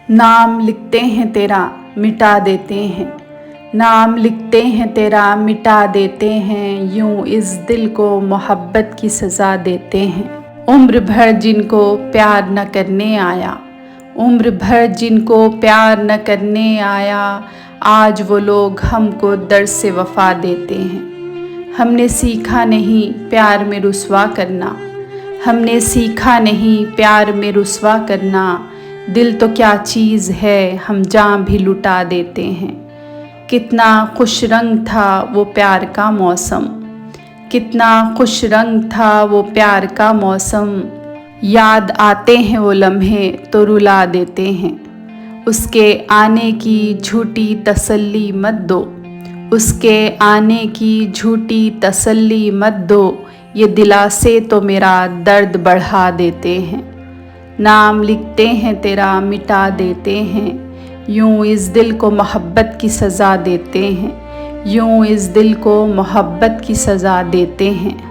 नाम लिखते हैं तेरा मिटा देते हैं, नाम लिखते हैं तेरा मिटा देते हैं, यूं इस दिल को मोहब्बत की सज़ा देते हैं। उम्र भर जिनको प्यार न करने आया, उम्र भर जिनको प्यार न करने आया, आज वो लोग हमको दर्द से वफ़ा देते हैं। हमने सीखा नहीं प्यार में रुसवा करना, हमने सीखा नहीं प्यार में रुसवा करना, दिल तो क्या चीज़ है हम जान भी लुटा देते हैं। कितना खुश रंग था वो प्यार का मौसम, कितना खुश रंग था वो प्यार का मौसम, याद आते हैं वो लम्हे तो रुला देते हैं। उसके आने की झूठी तसल्ली मत दो, उसके आने की झूठी तसल्ली मत दो, ये दिलासे तो मेरा दर्द बढ़ा देते हैं। नाम लिखते हैं तेरा मिटा देते हैं, यूं इस दिल को मोहब्बत की सज़ा देते हैं, यूं इस दिल को मोहब्बत की सज़ा देते हैं।